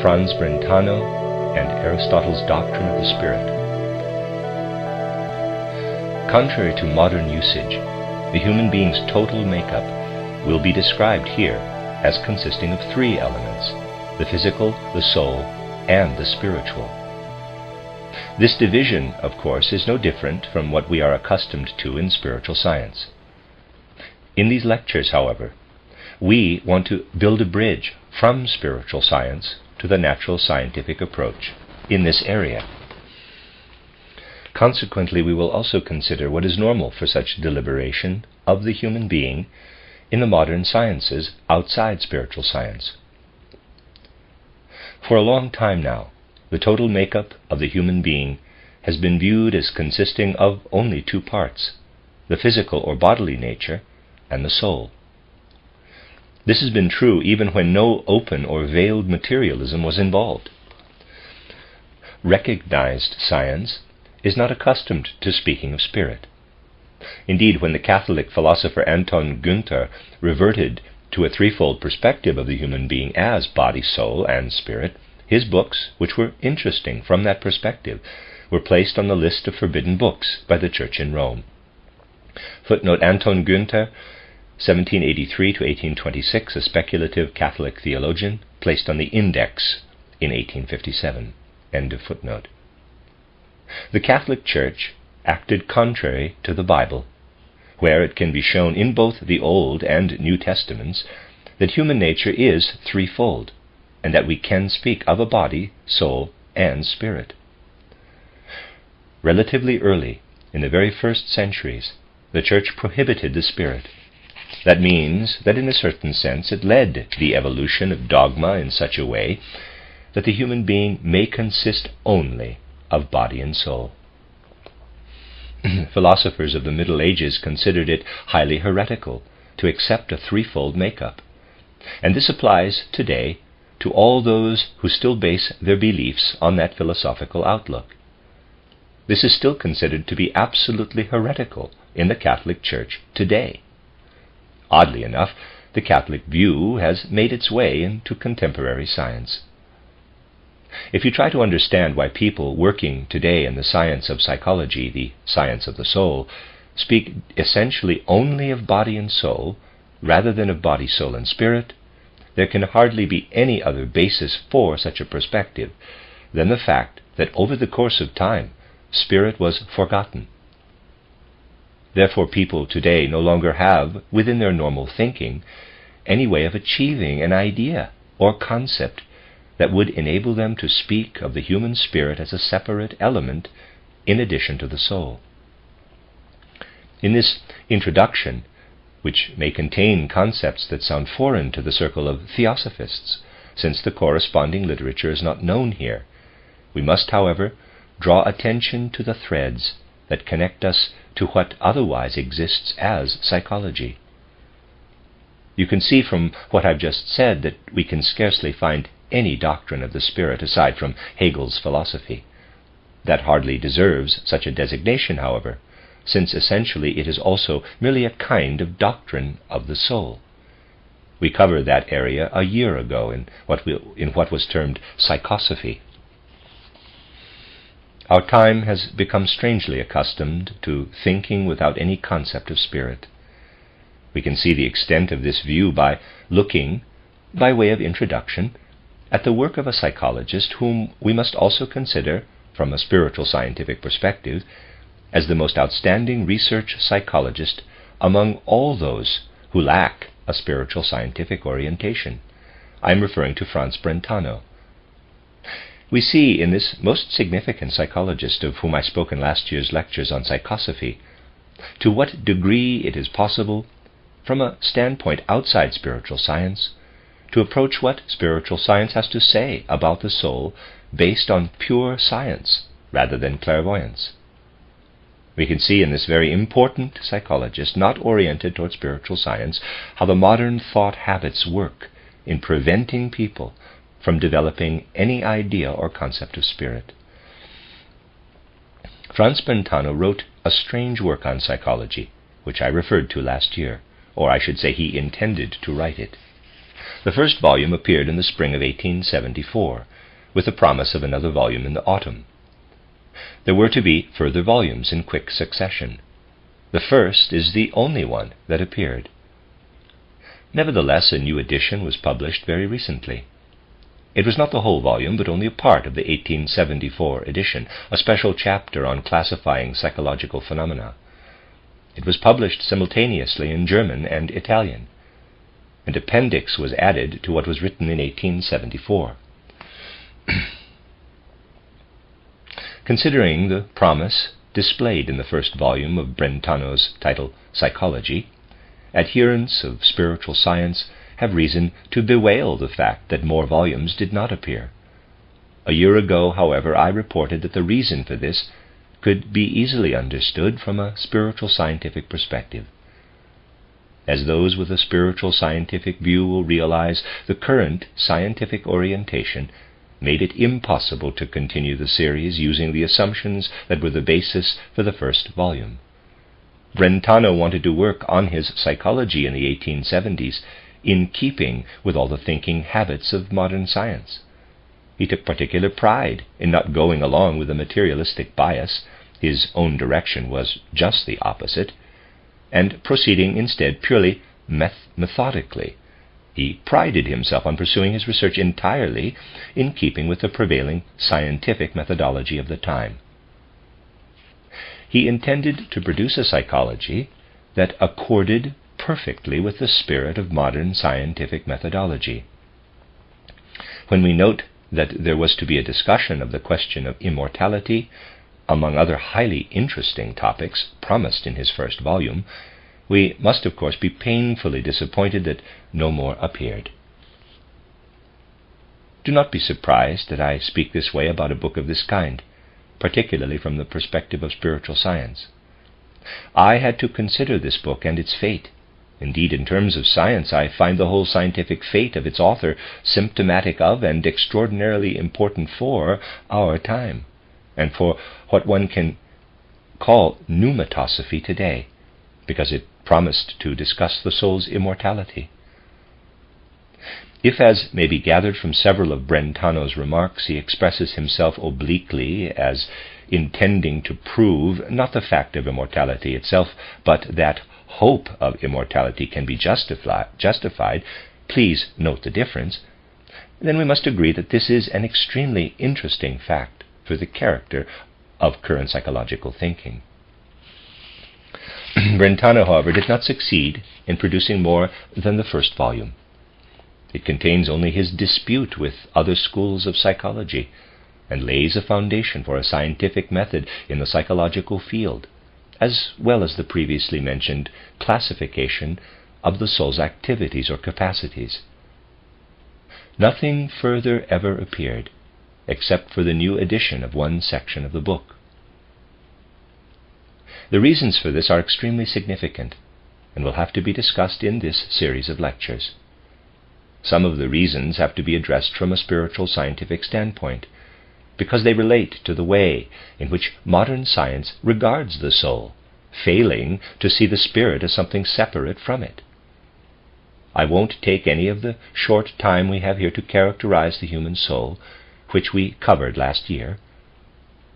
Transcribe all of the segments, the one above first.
Franz Brentano and Aristotle's Doctrine of the Spirit. Contrary to modern usage, the human being's total makeup will be described here as consisting of three elements: the physical, the soul, and the spiritual. This division, of course, is no different from what we are accustomed to in spiritual science. In these lectures, however, we want to build a bridge from spiritual science to the natural scientific approach in this area. Consequently, we will also consider what is normal for such deliberation of the human being in the modern sciences outside spiritual science. For a long time now, the total makeup of the human being has been viewed as consisting of only two parts: the physical or bodily nature and the soul. This has been true even when no open or veiled materialism was involved. Recognized science is not accustomed to speaking of spirit. Indeed, when the Catholic philosopher Anton Günther reverted to a threefold perspective of the human being as body, soul, and spirit, his books, which were interesting from that perspective, were placed on the list of forbidden books by the Church in Rome. Footnote: Anton Günther, 1783 to 1826, a speculative Catholic theologian, placed on the Index in 1857. End of footnote. The Catholic Church acted contrary to the Bible, where it can be shown in both the Old and New Testaments that human nature is threefold, and that we can speak of a body, soul, and spirit. Relatively early, in the very first centuries, the Church prohibited the spirit. That means that in a certain sense it led the evolution of dogma in such a way that the human being may consist only of body and soul. Philosophers of the Middle Ages considered it highly heretical to accept a threefold makeup, and this applies today to all those who still base their beliefs on that philosophical outlook. This is still considered to be absolutely heretical in the Catholic Church today. Oddly enough, the Catholic view has made its way into contemporary science. If you try to understand why people working today in the science of psychology, the science of the soul, speak essentially only of body and soul, rather than of body, soul, and spirit, there can hardly be any other basis for such a perspective than the fact that over the course of time, spirit was forgotten. Therefore, people today no longer have, within their normal thinking, any way of achieving an idea or concept that would enable them to speak of the human spirit as a separate element in addition to the soul. In this introduction, which may contain concepts that sound foreign to the circle of theosophists, since the corresponding literature is not known here, we must, however, draw attention to the threads that connect us to what otherwise exists as psychology. You can see from what I've just said that we can scarcely find any doctrine of the spirit aside from Hegel's philosophy. That hardly deserves such a designation, however, since essentially it is also merely a kind of doctrine of the soul. We covered that area a year ago in what was termed psychosophy. Our time has become strangely accustomed to thinking without any concept of spirit. We can see the extent of this view by looking, by way of introduction, at the work of a psychologist whom we must also consider, from a spiritual scientific perspective, as the most outstanding research psychologist among all those who lack a spiritual scientific orientation. I am referring to Franz Brentano. We see in this most significant psychologist, of whom I spoke in last year's lectures on psychosophy, to what degree it is possible, from a standpoint outside spiritual science, to approach what spiritual science has to say about the soul based on pure science rather than clairvoyance. We can see in this very important psychologist, not oriented toward spiritual science, how the modern thought habits work in preventing people from developing any idea or concept of spirit. Franz Brentano wrote a strange work on psychology, which I referred to last year, or I should say he intended to write it. The first volume appeared in the spring of 1874, with the promise of another volume in the autumn. There were to be further volumes in quick succession. The first is the only one that appeared. Nevertheless, a new edition was published very recently. It was not the whole volume, but only a part of the 1874 edition, a special chapter on classifying psychological phenomena. It was published simultaneously in German and Italian. An appendix was added to what was written in 1874. Considering the promise displayed in the first volume of Brentano's title Psychology, adherents of spiritual science have reason to bewail the fact that more volumes did not appear. A year ago, however, I reported that the reason for this could be easily understood from a spiritual scientific perspective. As those with a spiritual scientific view will realize, the current scientific orientation made it impossible to continue the series using the assumptions that were the basis for the first volume. Brentano wanted to work on his psychology in the 1870s in keeping with all the thinking habits of modern science. He took particular pride in not going along with a materialistic bias. His own direction was just the opposite, and proceeding instead purely methodically. He prided himself on pursuing his research entirely in keeping with the prevailing scientific methodology of the time. He intended to produce a psychology that accorded perfectly with the spirit of modern scientific methodology. When we note that there was to be a discussion of the question of immortality, among other highly interesting topics promised in his first volume, we must of course be painfully disappointed that no more appeared. Do not be surprised that I speak this way about a book of this kind, particularly from the perspective of spiritual science. I had to consider this book and its fate. Indeed, in terms of science, I find the whole scientific fate of its author symptomatic of and extraordinarily important for our time, and for what one can call pneumatosophy today, because it promised to discuss the soul's immortality. If, as may be gathered from several of Brentano's remarks, he expresses himself obliquely as intending to prove not the fact of immortality itself, but that hope of immortality can be justified, please note the difference, then we must agree that this is an extremely interesting fact for the character of current psychological thinking. Brentano, however, did not succeed in producing more than the first volume. It contains only his dispute with other schools of psychology, and lays a foundation for a scientific method in the psychological field, as well as the previously mentioned classification of the soul's activities or capacities. Nothing further ever appeared, except for the new edition of one section of the book. The reasons for this are extremely significant, and will have to be discussed in this series of lectures. Some of the reasons have to be addressed from a spiritual scientific standpoint, because they relate to the way in which modern science regards the soul, failing to see the spirit as something separate from it. I won't take any of the short time we have here to characterize the human soul, which we covered last year.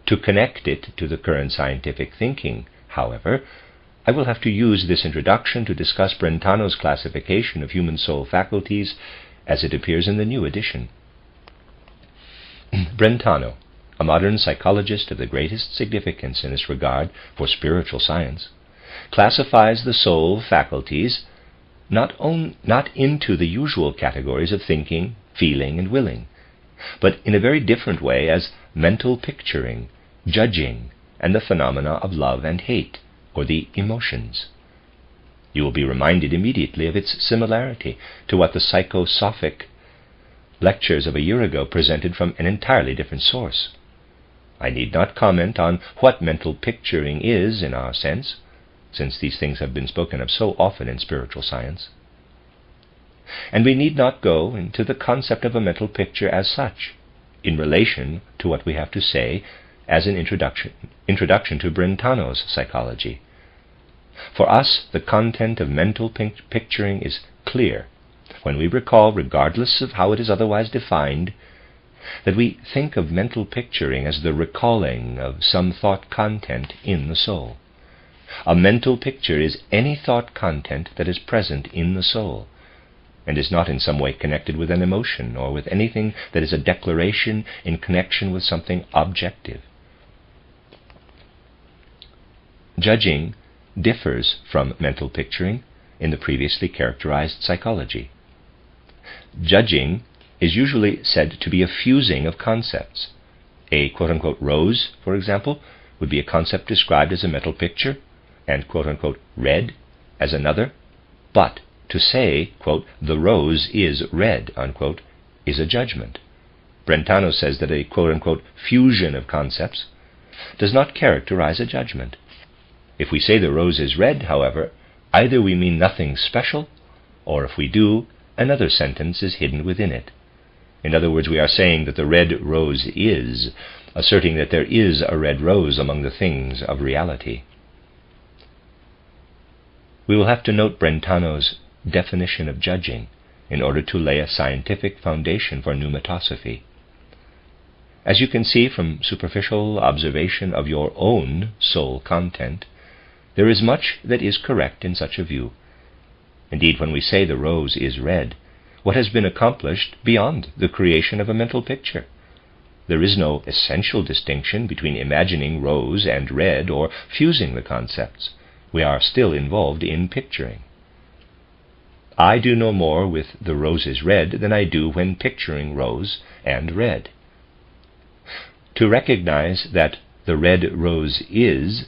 To connect it to the current scientific thinking, however, I will have to use this introduction to discuss Brentano's classification of human soul faculties as it appears in the new edition. Brentano, a modern psychologist of the greatest significance in this regard for spiritual science, classifies the soul faculties not into the usual categories of thinking, feeling, and willing, but in a very different way as mental picturing, judging, and the phenomena of love and hate, or the emotions. You will be reminded immediately of its similarity to what the psychosophic lectures of a year ago presented from an entirely different source. I need not comment on what mental picturing is in our sense, since these things have been spoken of so often in spiritual science. And we need not go into the concept of a mental picture as such, in relation to what we have to say as an introduction to Brentano's psychology. For us, the content of mental picturing is clear when we recall, regardless of how it is otherwise defined, that we think of mental picturing as the recalling of some thought content in the soul. A mental picture is any thought content that is present in the soul, and is not in some way connected with an emotion or with anything that is a declaration in connection with something objective. Judging differs from mental picturing in the previously characterized psychology. Judging is usually said to be a fusing of concepts. A quote-unquote rose, for example, would be a concept described as a mental picture, and quote-unquote red as another. But to say, quote, the rose is red, unquote, is a judgment. Brentano says that a quote-unquote fusion of concepts does not characterize a judgment. If we say the rose is red, however, either we mean nothing special, or if we do, another sentence is hidden within it. In other words, we are saying that the red rose is, asserting that there is a red rose among the things of reality. We will have to note Brentano's definition of judging in order to lay a scientific foundation for pneumatosophy. As you can see from superficial observation of your own soul content, there is much that is correct in such a view. Indeed, when we say the rose is red, what has been accomplished beyond the creation of a mental picture? There is no essential distinction between imagining rose and red or fusing the concepts. We are still involved in picturing. I do no more with the rose is red than I do when picturing rose and red. To recognize that the red rose is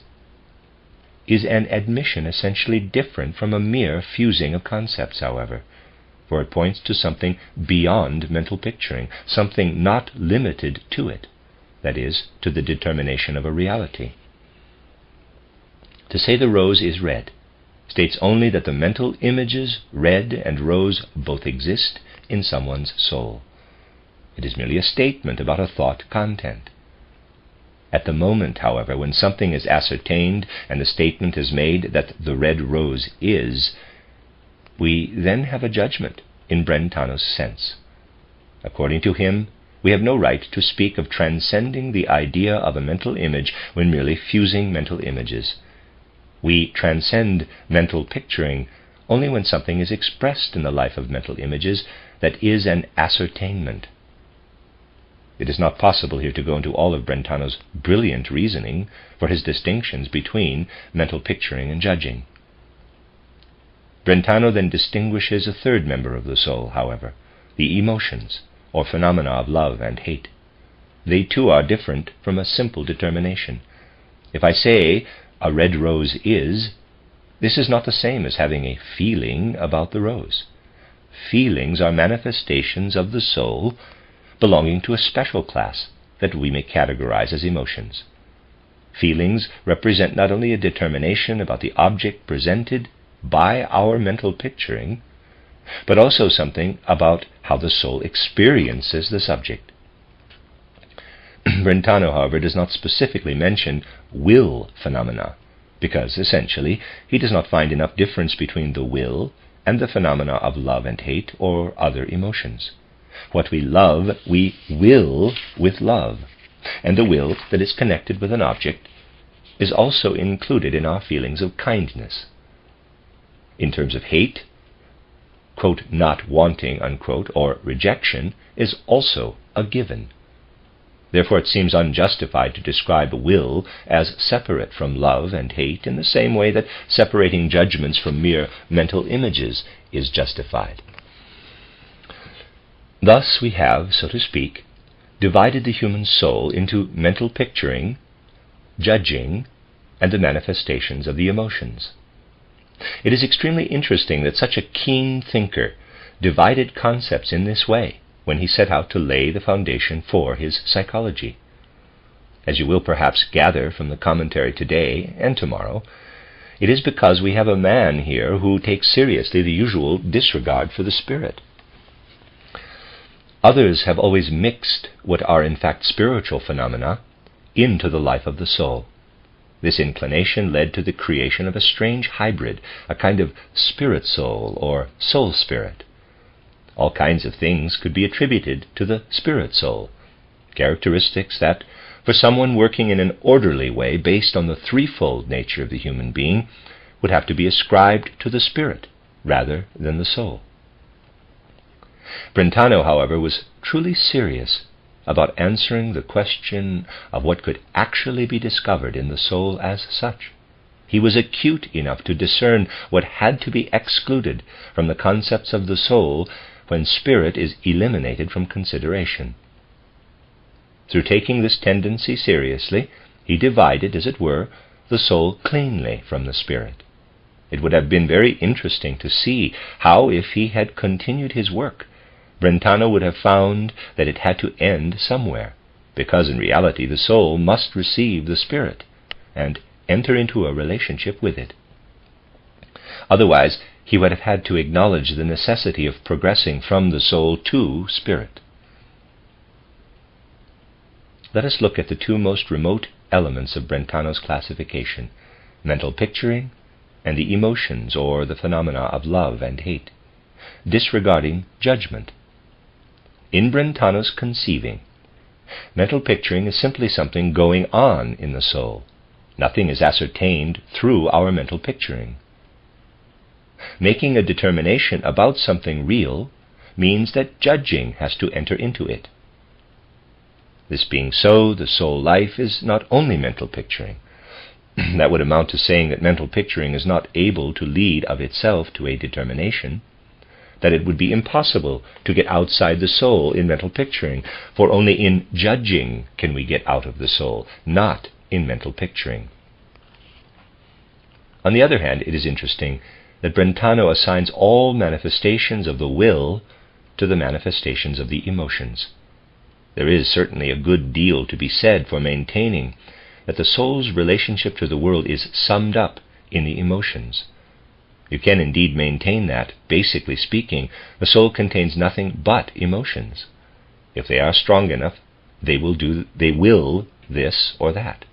an admission essentially different from a mere fusing of concepts, however, for it points to something beyond mental picturing, something not limited to it, that is, to the determination of a reality. To say the rose is red states only that the mental images red and rose both exist in someone's soul. It is merely a statement about a thought content. At the moment, however, when something is ascertained and the statement is made that the red rose is, we then have a judgment in Brentano's sense. According to him, we have no right to speak of transcending the idea of a mental image when merely fusing mental images. We transcend mental picturing only when something is expressed in the life of mental images that is an ascertainment. It is not possible here to go into all of Brentano's brilliant reasoning for his distinctions between mental picturing and judging. Brentano then distinguishes a third member of the soul, however, the emotions, or phenomena of love and hate. They too are different from a simple determination. If I say a red rose is, this is not the same as having a feeling about the rose. Feelings are manifestations of the soul belonging to a special class that we may categorize as emotions. Feelings represent not only a determination about the object presented by our mental picturing, but also something about how the soul experiences the subject. Brentano, however, does not specifically mention will phenomena, because, essentially, he does not find enough difference between the will and the phenomena of love and hate or other emotions. What we love, we will with love, and the will that is connected with an object is also included in our feelings of kindness. In terms of hate, quote, not wanting, unquote, or rejection is also a given. Therefore it seems unjustified to describe will as separate from love and hate in the same way that separating judgments from mere mental images is justified. Thus we have, so to speak, divided the human soul into mental picturing, judging, and the manifestations of the emotions. It is extremely interesting that such a keen thinker divided concepts in this way when he set out to lay the foundation for his psychology. As you will perhaps gather from the commentary today and tomorrow, it is because we have a man here who takes seriously the usual disregard for the spirit. Others have always mixed what are in fact spiritual phenomena into the life of the soul. This inclination led to the creation of a strange hybrid, a kind of spirit soul or soul spirit, All kinds of things could be attributed to the spirit soul, characteristics that, for someone working in an orderly way based on the threefold nature of the human being, would have to be ascribed to the spirit rather than the soul. Brentano, however, was truly serious about answering the question of what could actually be discovered in the soul as such. He was acute enough to discern what had to be excluded from the concepts of the soul when spirit is eliminated from consideration. Through taking this tendency seriously, he divided, as it were, the soul cleanly from the spirit. It would have been very interesting to see how, if he had continued his work, Brentano would have found that it had to end somewhere, because in reality the soul must receive the spirit and enter into a relationship with it. Otherwise, he would have had to acknowledge the necessity of progressing from the soul to spirit. Let us look at the two most remote elements of Brentano's classification, mental picturing and the emotions or the phenomena of love and hate, disregarding judgment. In Brentano's conceiving, mental picturing is simply something going on in the soul. Nothing is ascertained through our mental picturing. Making a determination about something real means that judging has to enter into it. This being so, the soul life is not only mental picturing. That would amount to saying that mental picturing is not able to lead of itself to a determination, that it would be impossible to get outside the soul in mental picturing, for only in judging can we get out of the soul, not in mental picturing. On the other hand, it is interesting that Brentano assigns all manifestations of the will to the manifestations of the emotions. There is certainly a good deal to be said for maintaining that the soul's relationship to the world is summed up in the emotions. You can indeed maintain that, basically speaking, the soul contains nothing but emotions. If they are strong enough, they will this or that.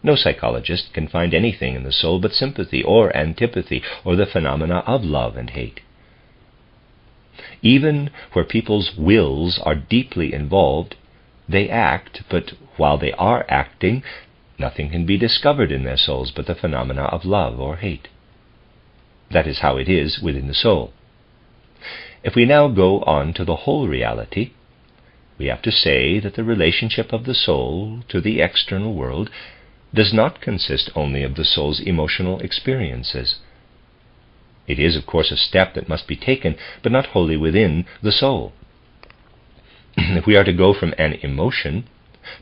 No psychologist can find anything in the soul but sympathy or antipathy or the phenomena of love and hate. Even where people's wills are deeply involved, they act, but while they are acting, nothing can be discovered in their souls but the phenomena of love or hate. That is how it is within the soul. If we now go on to the whole reality, we have to say that the relationship of the soul to the external world does not consist only of the soul's emotional experiences. It is, of course, a step that must be taken, but not wholly within the soul. If we are to go from an emotion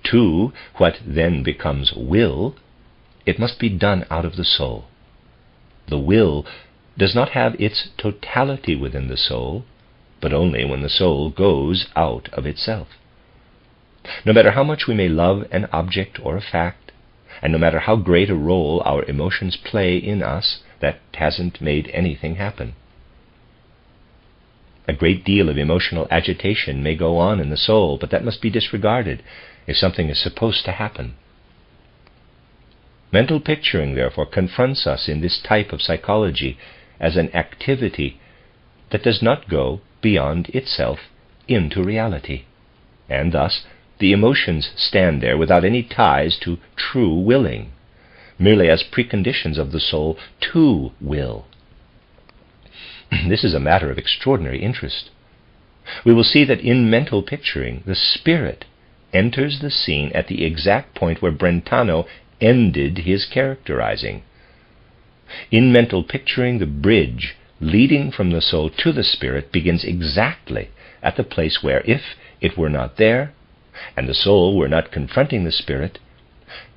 to what then becomes will, it must be done out of the soul. The will does not have its totality within the soul, but only when the soul goes out of itself. No matter how much we may love an object or a fact, and no matter how great a role our emotions play in us, that hasn't made anything happen. A great deal of emotional agitation may go on in the soul, but that must be disregarded if something is supposed to happen. Mental picturing, therefore, confronts us in this type of psychology as an activity that does not go beyond itself into reality, and thus the emotions stand there without any ties to true willing, merely as preconditions of the soul to will. This is a matter of extraordinary interest. We will see that in mental picturing, the spirit enters the scene at the exact point where Brentano ended his characterizing. In mental picturing, the bridge leading from the soul to the spirit begins exactly at the place where, if it were not there, and the soul were not confronting the spirit,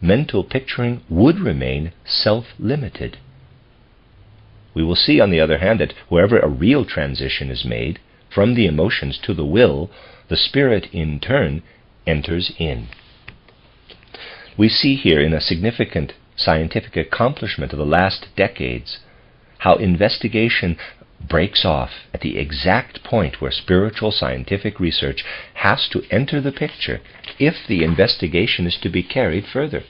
mental picturing would remain self-limited. We will see, on the other hand, that wherever a real transition is made from the emotions to the will, the spirit in turn enters in. We see here, in a significant scientific accomplishment of the last decades, how investigation breaks off at the exact point where spiritual scientific research has to enter the picture if the investigation is to be carried further.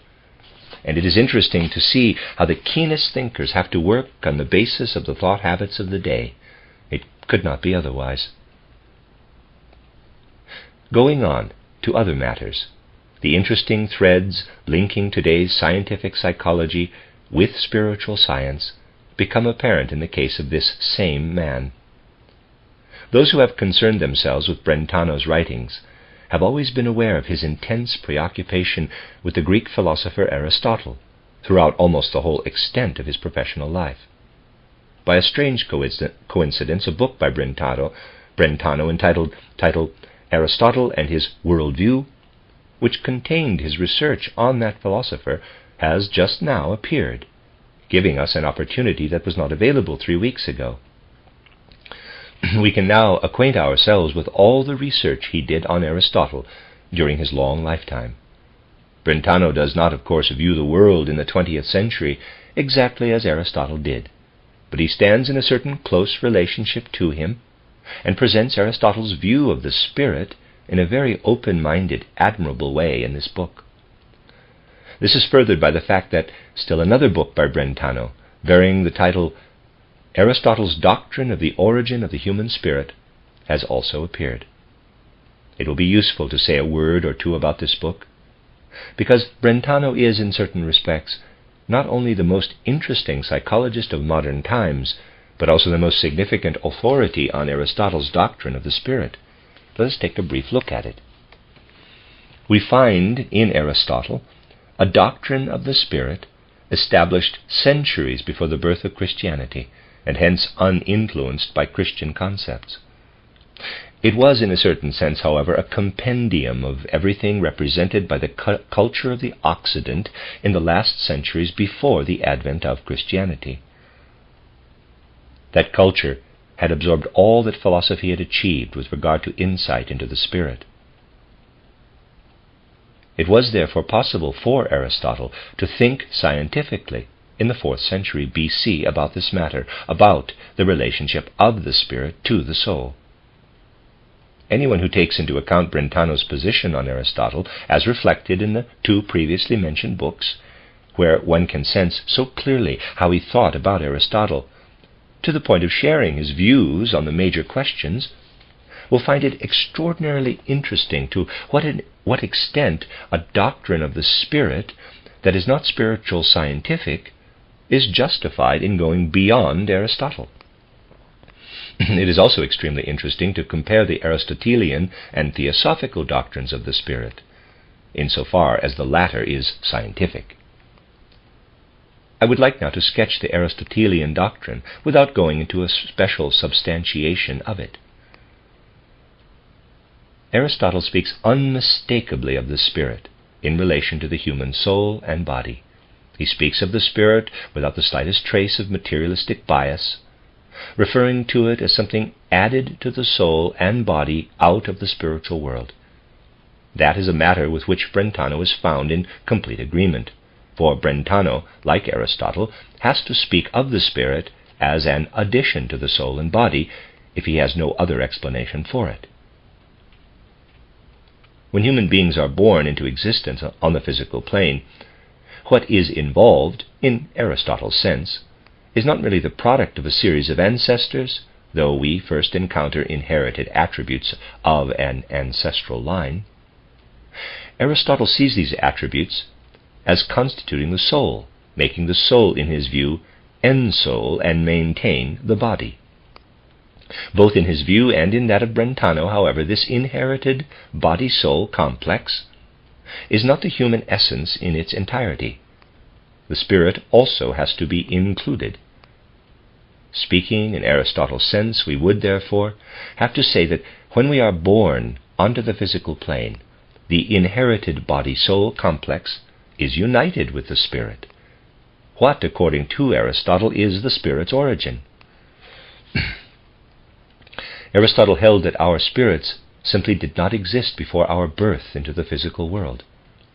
And it is interesting to see how the keenest thinkers have to work on the basis of the thought habits of the day. It could not be otherwise. Going on to other matters, the interesting threads linking today's scientific psychology with spiritual science become apparent in the case of this same man. Those who have concerned themselves with Brentano's writings have always been aware of his intense preoccupation with the Greek philosopher Aristotle throughout almost the whole extent of his professional life. By a strange coincidence, a book by Brentano entitled Aristotle and His Worldview, which contained his research on that philosopher, has just now appeared, giving us an opportunity that was not available 3 weeks ago. We can now acquaint ourselves with all the research he did on Aristotle during his long lifetime. Brentano does not, of course, view the world in the 20th century exactly as Aristotle did, but he stands in a certain close relationship to him and presents Aristotle's view of the spirit in a very open-minded, admirable way in this book. This is furthered by the fact that still another book by Brentano, bearing the title Aristotle's Doctrine of the Origin of the Human Spirit, has also appeared. It will be useful to say a word or two about this book, because Brentano is, in certain respects, not only the most interesting psychologist of modern times, but also the most significant authority on Aristotle's doctrine of the spirit. Let us take a brief look at it. We find in Aristotle a doctrine of the spirit established centuries before the birth of Christianity, and hence uninfluenced by Christian concepts. It was, in a certain sense, however, a compendium of everything represented by the culture of the Occident in the last centuries before the advent of Christianity. That culture had absorbed all that philosophy had achieved with regard to insight into the spirit. It was therefore possible for Aristotle to think scientifically in the 4th century BC about this matter, about the relationship of the spirit to the soul. Anyone who takes into account Brentano's position on Aristotle, as reflected in the 2 previously mentioned books, where one can sense so clearly how he thought about Aristotle, to the point of sharing his views on the major questions, will find it extraordinarily interesting to what extent a doctrine of the spirit that is not spiritual scientific is justified in going beyond Aristotle. It is also extremely interesting to compare the Aristotelian and theosophical doctrines of the spirit, insofar as the latter is scientific. I would like now to sketch the Aristotelian doctrine without going into a special substantiation of it. Aristotle speaks unmistakably of the spirit in relation to the human soul and body. He speaks of the spirit without the slightest trace of materialistic bias, referring to it as something added to the soul and body out of the spiritual world. That is a matter with which Brentano is found in complete agreement, for Brentano, like Aristotle, has to speak of the spirit as an addition to the soul and body if he has no other explanation for it. When human beings are born into existence on the physical plane, what is involved, in Aristotle's sense, is not merely the product of a series of ancestors, though we first encounter inherited attributes of an ancestral line. Aristotle sees these attributes as constituting the soul, making the soul, in his view, ensoul and maintain the body. Both in his view and in that of Brentano, however, this inherited body-soul complex is not the human essence in its entirety. The spirit also has to be included. Speaking in Aristotle's sense, we would therefore have to say that when we are born onto the physical plane, the inherited body-soul complex is united with the spirit. What, according to Aristotle, is the spirit's origin? Aristotle held that our spirits simply did not exist before our birth into the physical world.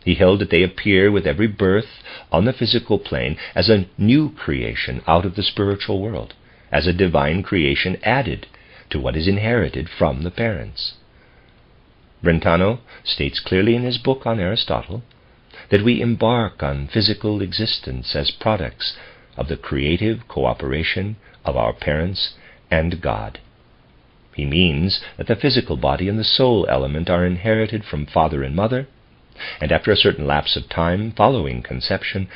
He held that they appear with every birth on the physical plane as a new creation out of the spiritual world, as a divine creation added to what is inherited from the parents. Brentano states clearly in his book on Aristotle that we embark on physical existence as products of the creative cooperation of our parents and God. He means that the physical body and the soul element are inherited from father and mother, and after a certain lapse of time following conception,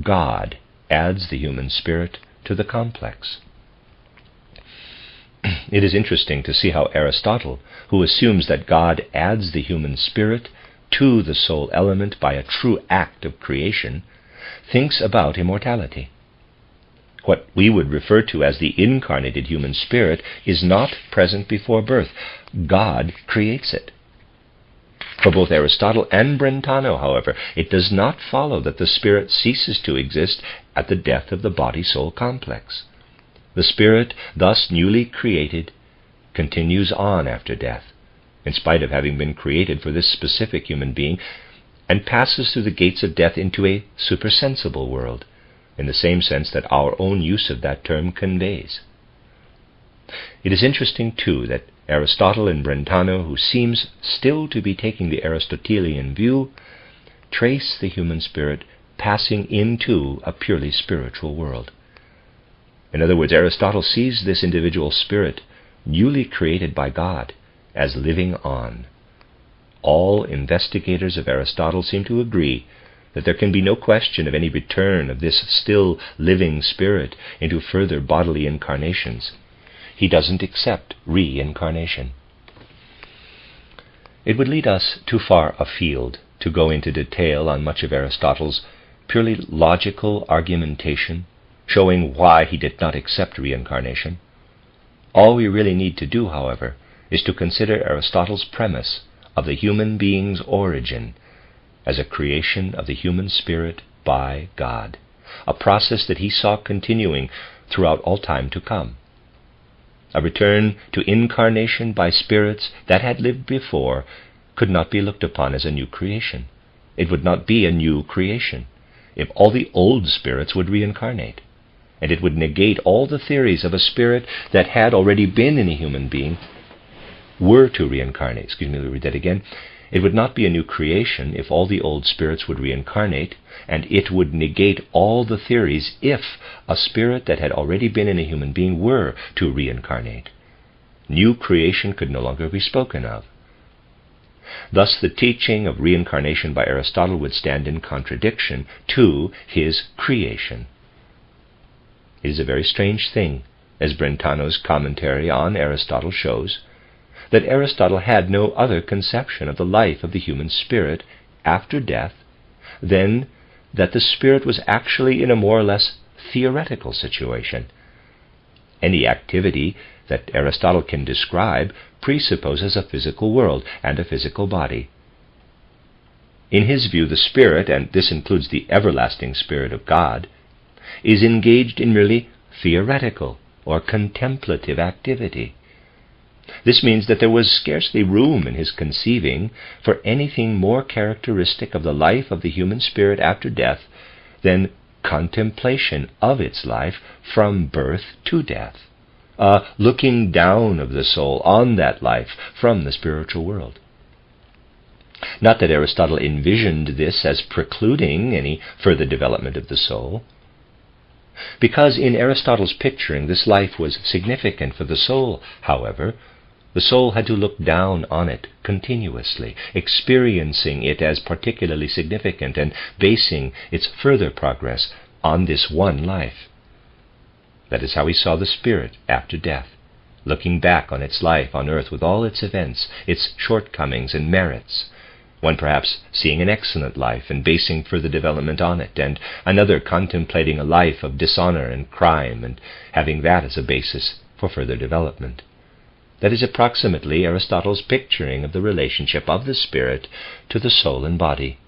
God adds the human spirit to the complex. It is interesting to see how Aristotle, who assumes that God adds the human spirit to the soul element by a true act of creation, thinks about immortality. What we would refer to as the incarnated human spirit is not present before birth. God creates it. For both Aristotle and Brentano, however, it does not follow that the spirit ceases to exist at the death of the body-soul complex. The spirit, thus newly created, continues on after death, in spite of having been created for this specific human being, and passes through the gates of death into a supersensible world, in the same sense that our own use of that term conveys. It is interesting, too, that Aristotle and Brentano, who seems still to be taking the Aristotelian view, trace the human spirit passing into a purely spiritual world. In other words, Aristotle sees this individual spirit, newly created by God, as living on. All investigators of Aristotle seem to agree that there can be no question of any return of this still living spirit into further bodily incarnations. He doesn't accept reincarnation. It would lead us too far afield to go into detail on much of Aristotle's purely logical argumentation, showing why he did not accept reincarnation. All we really need to do, however, is to consider Aristotle's premise of the human being's origin as a creation of the human spirit by God, a process that he saw continuing throughout all time to come. A return to incarnation by spirits that had lived before could not be looked upon as a new creation. It would not be a new creation if all the old spirits would reincarnate, and it would negate all the theories of a spirit that had already been in a human being were to reincarnate. Let me read that again. It would not be a new creation if all the old spirits would reincarnate, and it would negate all the theories if a spirit that had already been in a human being were to reincarnate. New creation could no longer be spoken of. Thus, the teaching of reincarnation by Aristotle would stand in contradiction to his creation. It is a very strange thing, as Brentano's commentary on Aristotle shows, that Aristotle had no other conception of the life of the human spirit after death than that the spirit was actually in a more or less theoretical situation. Any activity that Aristotle can describe presupposes a physical world and a physical body. In his view, the spirit, and this includes the everlasting Spirit of God, is engaged in merely theoretical or contemplative activity. This means that there was scarcely room in his conceiving for anything more characteristic of the life of the human spirit after death than contemplation of its life from birth to death, looking down of the soul on that life from the spiritual world. Not that Aristotle envisioned this as precluding any further development of the soul, because in Aristotle's picturing this life was significant for the soul. However, the soul had to look down on it continuously, experiencing it as particularly significant and basing its further progress on this one life. That is how he saw the spirit after death, looking back on its life on earth with all its events, its shortcomings and merits, one perhaps seeing an excellent life and basing further development on it, and another contemplating a life of dishonor and crime and having that as a basis for further development. That is approximately Aristotle's picturing of the relationship of the spirit to the soul and body.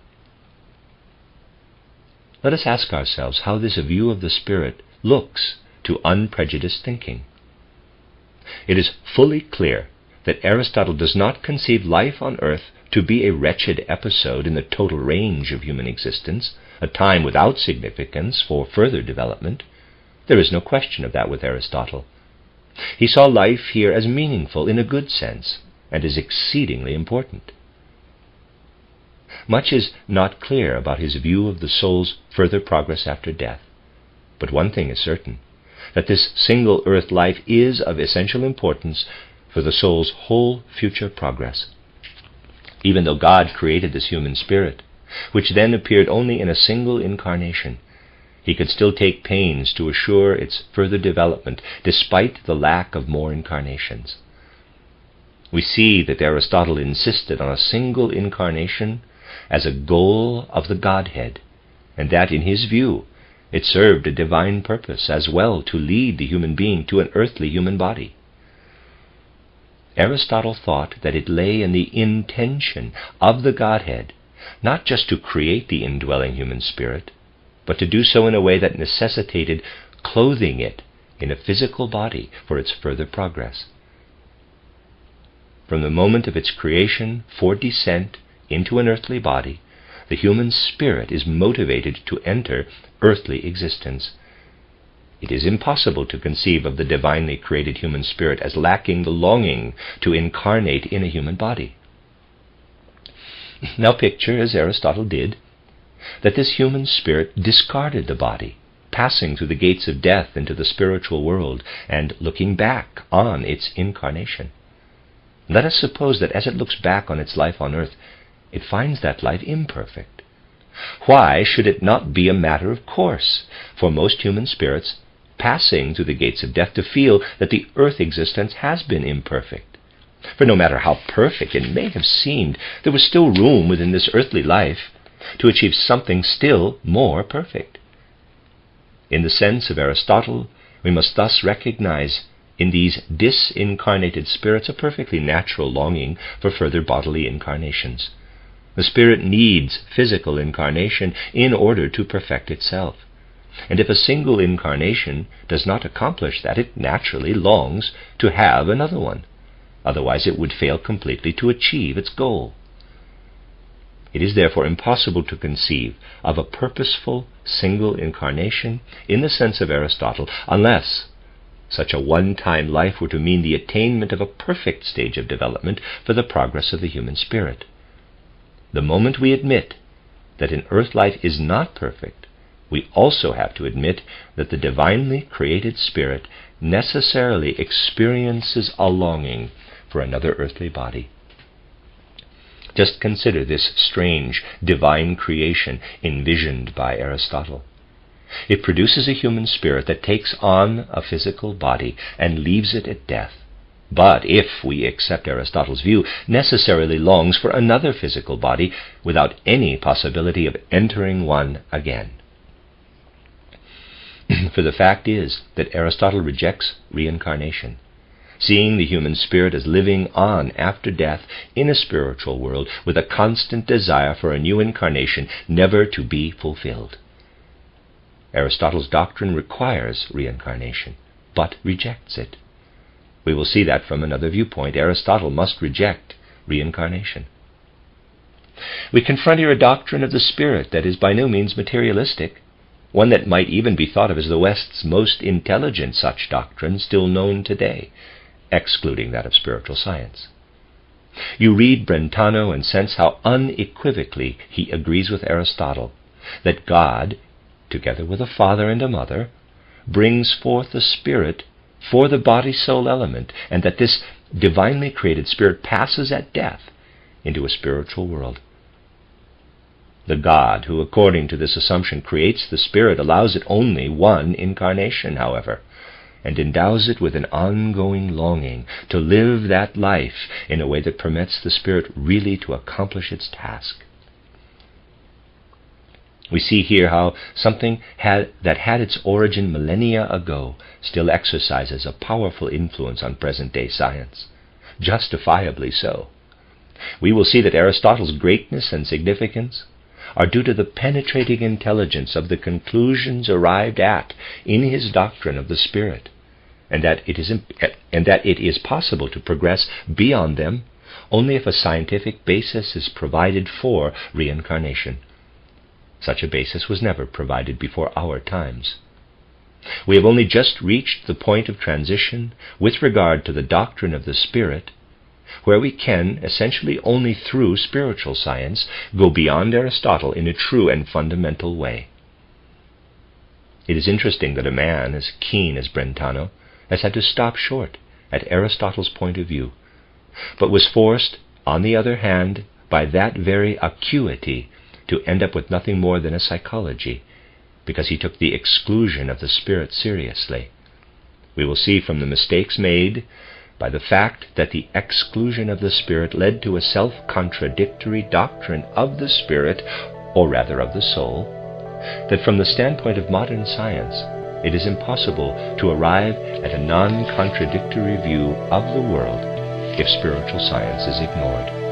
Let us ask ourselves how this view of the spirit looks to unprejudiced thinking. It is fully clear that Aristotle does not conceive life on earth to be a wretched episode in the total range of human existence, a time without significance for further development. There is no question of that with Aristotle. He saw life here as meaningful in a good sense, and as exceedingly important. Much is not clear about his view of the soul's further progress after death, but one thing is certain, that this single earth life is of essential importance for the soul's whole future progress. Even though God created this human spirit, which then appeared only in a single incarnation, he could still take pains to assure its further development despite the lack of more incarnations. We see that Aristotle insisted on a single incarnation as a goal of the Godhead, and that, in his view, it served a divine purpose as well to lead the human being to an earthly human body. Aristotle thought that it lay in the intention of the Godhead not just to create the indwelling human spirit, but to do so in a way that necessitated clothing it in a physical body for its further progress. From the moment of its creation for descent into an earthly body, the human spirit is motivated to enter earthly existence. It is impossible to conceive of the divinely created human spirit as lacking the longing to incarnate in a human body. Now picture, as Aristotle did, that this human spirit discarded the body, passing through the gates of death into the spiritual world and looking back on its incarnation. Let us suppose that as it looks back on its life on earth, it finds that life imperfect. Why should it not be a matter of course for most human spirits passing through the gates of death to feel that the earth existence has been imperfect? For no matter how perfect it may have seemed, there was still room within this earthly life to achieve something still more perfect. In the sense of Aristotle, we must thus recognize in these disincarnated spirits a perfectly natural longing for further bodily incarnations. The spirit needs physical incarnation in order to perfect itself. And if a single incarnation does not accomplish that, it naturally longs to have another one. Otherwise it would fail completely to achieve its goal. It is therefore impossible to conceive of a purposeful single incarnation in the sense of Aristotle unless such a one-time life were to mean the attainment of a perfect stage of development for the progress of the human spirit. The moment we admit that an earth life is not perfect, we also have to admit that the divinely created spirit necessarily experiences a longing for another earthly body. Just consider this strange divine creation envisioned by Aristotle. It produces a human spirit that takes on a physical body and leaves it at death, but, if we accept Aristotle's view, necessarily longs for another physical body without any possibility of entering one again. For the fact is that Aristotle rejects reincarnation, seeing the human spirit as living on after death in a spiritual world with a constant desire for a new incarnation never to be fulfilled. Aristotle's doctrine requires reincarnation, but rejects it. We will see that from another viewpoint. Aristotle must reject reincarnation. We confront here a doctrine of the spirit that is by no means materialistic, one that might even be thought of as the West's most intelligent such doctrine still known today, excluding that of spiritual science. You read Brentano and sense how unequivocally he agrees with Aristotle that God, together with a father and a mother, brings forth a spirit for the body-soul element, and that this divinely created spirit passes at death into a spiritual world. The God who, according to this assumption, creates the spirit allows it only one incarnation, however, and endows it with an ongoing longing to live that life in a way that permits the spirit really to accomplish its task. We see here how something that had its origin millennia ago still exercises a powerful influence on present-day science, justifiably so. We will see that Aristotle's greatness and significance are due to the penetrating intelligence of the conclusions arrived at in his doctrine of the spirit, and that it is possible to progress beyond them only if a scientific basis is provided for reincarnation. Such a basis was never provided before our times. We have only just reached the point of transition with regard to the doctrine of the spirit, where we can, essentially only through spiritual science, go beyond Aristotle in a true and fundamental way. It is interesting that a man as keen as Brentano has had to stop short at Aristotle's point of view, but was forced, on the other hand, by that very acuity to end up with nothing more than a psychology, because he took the exclusion of the spirit seriously. We will see from the mistakes made by the fact that the exclusion of the spirit led to a self-contradictory doctrine of the spirit, or rather of the soul, that from the standpoint of modern science, it is impossible to arrive at a non-contradictory view of the world if spiritual science is ignored.